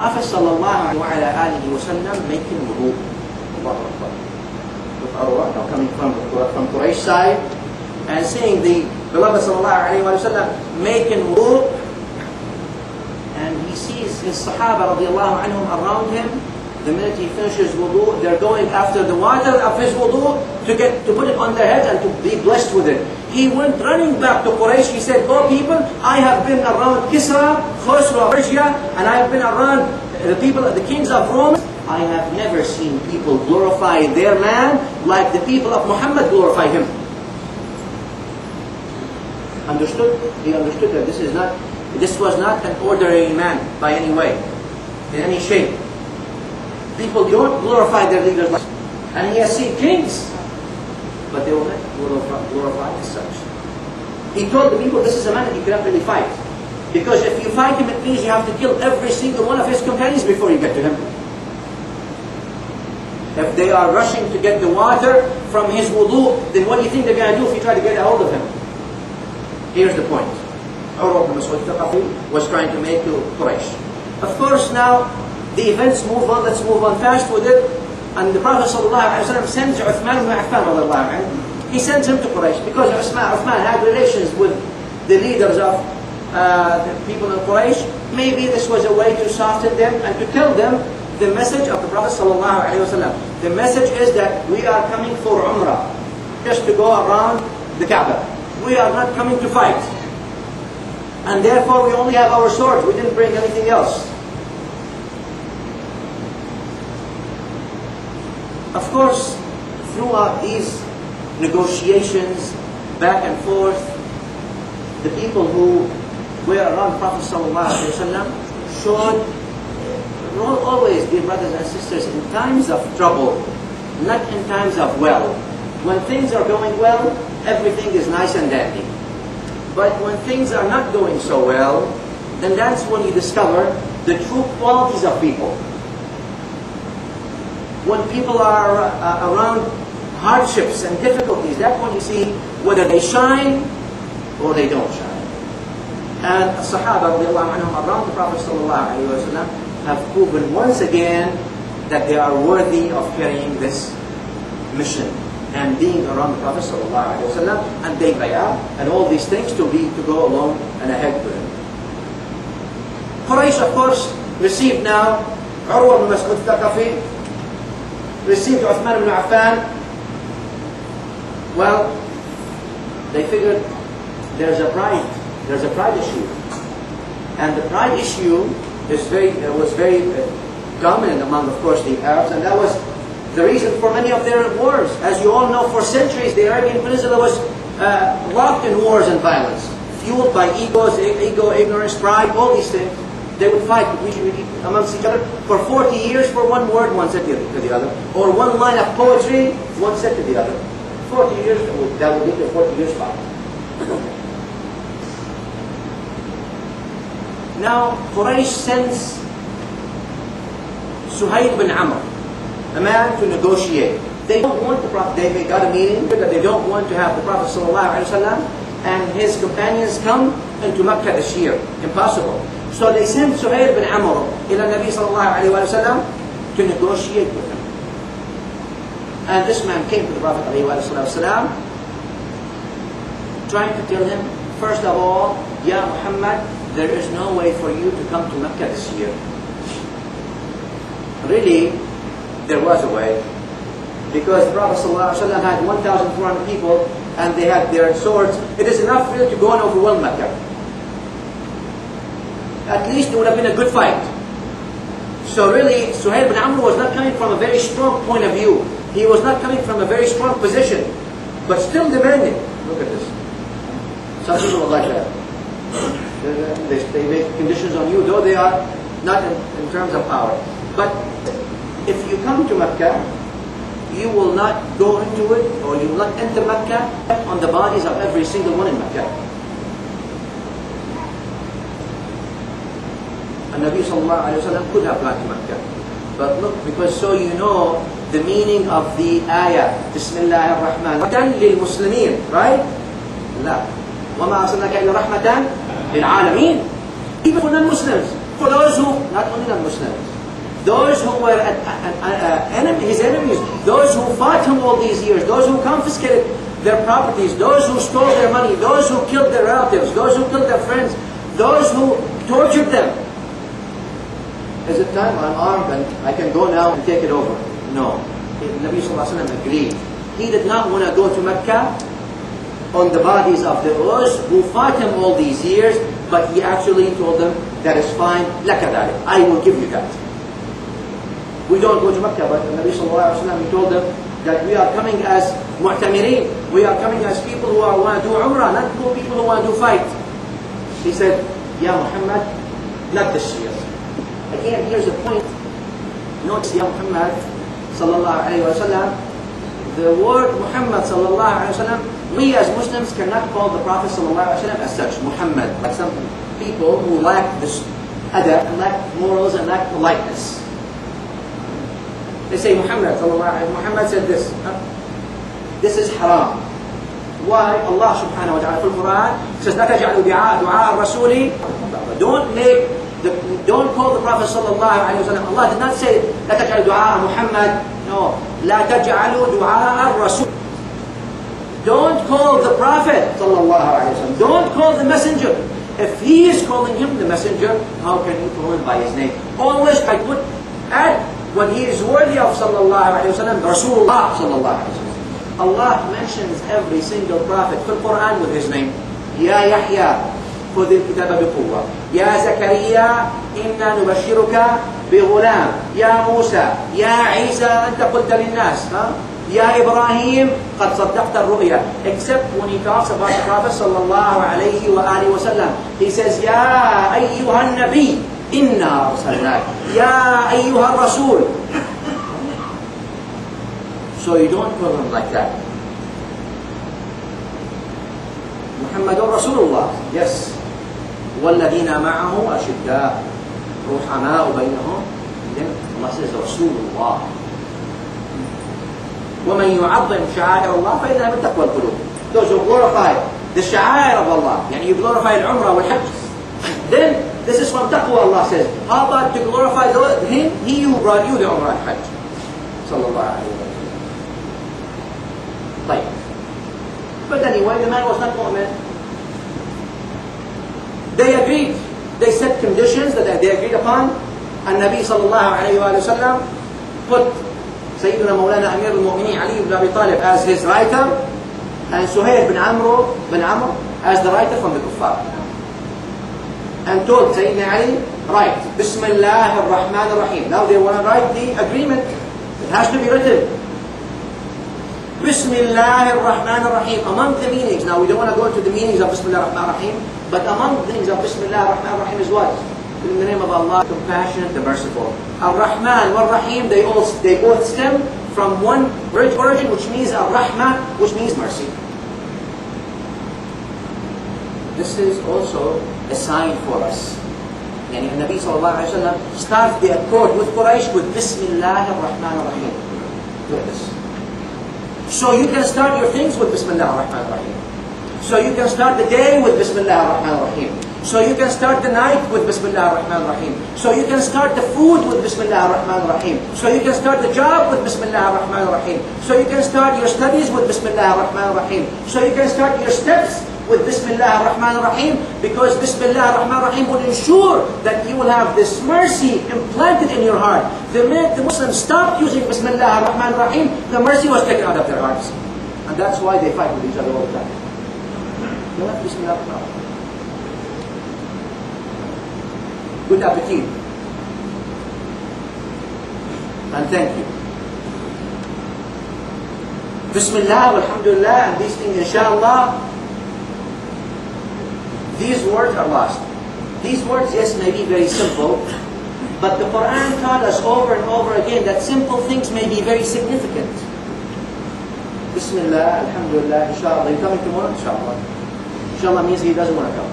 Prophet sallallahu alayhi wa sallam making wudu. Allahu Akbar. With Urwa, now coming from Quraysh side, and seeing the beloved sallallahu alayhi wa sallam making wudu, and he sees his Sahaba radiallahu anhum around him. The minute he finishes wudu, they're going after the water of his wudu to put it on their head and to be blessed with it. He went running back to Quraysh. He said, "Oh people, I have been around Kisra, Khusra, Persia, and I have been around the kings of Rome. I have never seen people glorify their man like the people of Muhammad glorify him." Understood? He understood that this was not an ordinary man by any way, in any shape. People don't glorify their leaders like that. And he has seen kings, but they will not glorify as such. He told the people, this is a man that you cannot really fight. Because if you fight him, it means you have to kill every single one of his companions before you get to him. If they are rushing to get the water from his wudu, then what do you think they're going to do if you try to get a hold of him? Here's the point. Urwa ibn Mas'ud was trying to make to Quraysh. Of course now, the events move on, let's move on fast with it. And the Prophet ﷺ sends Uthman ibn Affan, he sends him to Quraysh because Uthman had relations with the leaders of the people in Quraysh. Maybe this was a way to soften them and to tell them the message of the Prophet ﷺ. The message is that we are coming for Umrah, just to go around the Kaaba. We are not coming to fight. And therefore we only have our swords, we didn't bring anything else. Of course, throughout these negotiations, back and forth, the people who were around Prophet ﷺ showed always, dear brothers and sisters, in times of trouble, not in times of well. When things are going well, everything is nice and dandy. But when things are not going so well, then that's when you discover the true qualities of people. When people are around hardships and difficulties, that's when you see whether they shine or they don't shine. And the Sahaba around the Prophet ﷺ have proven once again that they are worthy of carrying this mission and being around the Prophet ﷺ and they bay'ah and all these things to go along and ahead with him. Quraysh, of course, received now Urwa ibn Mas'ud Thaqafi, received Uthman ibn Affan. Well, they figured there's a pride issue. And the pride issue was very dominant among, of course, the Arabs, and that was the reason for many of their wars. As you all know, for centuries, the Arabian Peninsula was locked in wars and violence, fueled by ego, ignorance, pride, all these things. They would fight amongst each other for 40 years for one word, one said to the other, or one line of poetry, one said to the other. 40 years, that would lead to 40 years fight. Now, Quraysh sends Suhail bin Amr, a man to negotiate. They don't want the Prophet, they got a meeting that they don't want to have the Prophet ﷺ and his companions come into Mecca this year. Impossible. So they sent Suhail bin Amr ila Nabi ﷺ to negotiate with him. And this man came to the Prophet ﷺ trying to tell him, first of all, Ya Muhammad, there is no way for you to come to Mecca this year. Really, there was a way. Because the Prophet ﷺ had 1,400 people and they had their swords. It is enough for you to go and overwhelm Mecca. At least it would have been a good fight. So really, Suhail bin Amr was not coming from a very strong point of view. He was not coming from a very strong position, but still demanding. Look at this. Some people are like that. They make conditions on you, though they are not in terms of power. But if you come to Mecca, you will not go into it, or you will not enter Mecca on the bodies of every single one in Mecca. And Nabi sallallahu alayhi wa sallam could have gone to Mecca. But look, because so you know the meaning of the ayah, Bismillah ar-Rahman ar-Rahim lil-Muslimin, right? La. وَمَا أَرْسَلْنَاكَ إِلَّا رَحْمَةً لِلْعَالَمِينَ. Even for non-Muslims. For those who, not only non-Muslims, those who were his enemies, those who fought him all these years, those who confiscated their properties, those who stole their money, those who killed their relatives, those who killed their friends, those who tortured them. Is it time? I'm armed and I can go now and take it over. No. The Nabi Sallallahu Alaihi Wasallam agreed. He did not want to go to Mecca on the bodies of those who fought him all these years, but he actually told them, that is fine, لَكَ ذَلِكَ, I will give you that. We don't go to Mecca, but the Nabi Sallallahu Alaihi Wasallam, he told them that we are coming as mu'tamirin, we are coming as people who want to do umrah, not people who want to fight. He said, Ya Muhammad, not this year. Again, here's the point. Notice, Ya Muhammad, sallallahu alayhi wa sallam, the word Muhammad, sallallahu alayhi wa sallam, we as Muslims cannot call the Prophet, sallallahu alayhi wa sallam, as such, Muhammad. Like some people who lack this adab, and lack morals, and lack politeness. They say Muhammad, sallallahu alayhi wa sallam, Muhammad said this. This is haram. Why? Allah subhanahu wa ta'ala in the Quran says, لا تجعلوا دعاء الرسول. Don't call the Prophet sallallahu alayhi wa sallam. Allah did not say, لا تجعلوا دعاء Muhammad. No. لا تجعلوا دعاء الرسول. Don't call the Prophet sallallahu alayhi wa sallam. Don't call the messenger. If he is calling him the messenger, how can you call him by his name? Always I put add what he is worthy of sallallahu alayhi wa sallam, Rasulullah sallallahu alayhi wa sallam. Allah mentions every single prophet in the Quran with his name. Ya Yahya, خذ الكتاب بقوة. يا زكريا إنا نبشرك بغلام. يا موسى يا عيسى أنت قلت للناس. يا إبراهيم قد صدقت الرؤيا. Except when he talks about the Prophet صلى الله عليه وآله وسلم, he says يا أيها النبي إنا أرسلناك. يا أيها الرسول. So you don't call him like that. Muhammadun Rasulullah. Yes. وَالَّذِينَ مَعَهُ أَشِدَّاءُ رُحَمَاءُ بَيْنَهُم. Then Allah says Rasulullah. وَمَنْ يُعَظِّمْ شَعَائِرَ اللَّهِ فَإِنَّهَا مِنْ تَقْوَى الْقُلُوبِ. Those who glorify the sha'air of Allah. Yani you glorify al-umrah wal-hajj. Then this is from taqwa, Allah says. How about to glorify him? He who brought you the umrah and hajj. Sallallahu alayhi wa sallam. But anyway, the man was not mu'min. They agreed. They set conditions that they agreed upon. And Nabi sallallahu alayhi wa sallam put Sayyidina Mawlana Amirul-Mu'minin Ali ibn Abi Taleb as his writer, and Suhail bin Amr as the writer from the kuffar. And told Sayyidina Ali, write Bismillah ar-Rahman ar-Rahim. Now they want to write the agreement. It has to be written. Bismillah ar-Rahman ar-Rahim. Among the meanings, now we don't want to go into the meanings of Bismillah ar-Rahman ar-Rahim, but among the meanings of Bismillah ar-Rahman ar-Rahim is what? In the name of Allah, compassionate, the merciful. Ar-Rahman wal-Rahim, they both stem from one origin, which means ar-Rahmah, which means mercy. This is also a sign for us. Yani Nabi sallallahu alayhi wa sallam starts the accord with Quraysh with Bismillah ar-Rahman ar-Rahim. Look at this. So you can start your things with Bismillah ar-Rahman ar-Rahim. So you can start the day with Bismillah ar-Rahman ar-Rahim. So you can start the night with Bismillah ar-Rahman ar-Rahim. So you can start the food with Bismillah ar-Rahman ar-Rahim. So you can start the job with Bismillah ar-Rahman ar-Rahim. So you can start your studies with Bismillah ar-Rahman ar-Rahim. So you can start your steps with Bismillah ar-Rahman ar-Rahim, because Bismillah ar-Rahman ar-Rahim will ensure that you will have this mercy implanted in your heart. The minute the Muslims stopped using Bismillah ar-Rahman ar-Rahim, the mercy was taken out of their hearts. And that's why they fight with each other all the time. You have Bismillah ar-Rahman ar-Rahim. Good appetit. And thank you. Bismillah, alhamdulillah, and these things, inshallah. These words are lost. These words, yes, may be very simple, but the Quran taught us over and over again that simple things may be very significant. Bismillah, alhamdulillah, inshallah. Are you coming tomorrow? Inshallah. Inshallah means he doesn't want to come.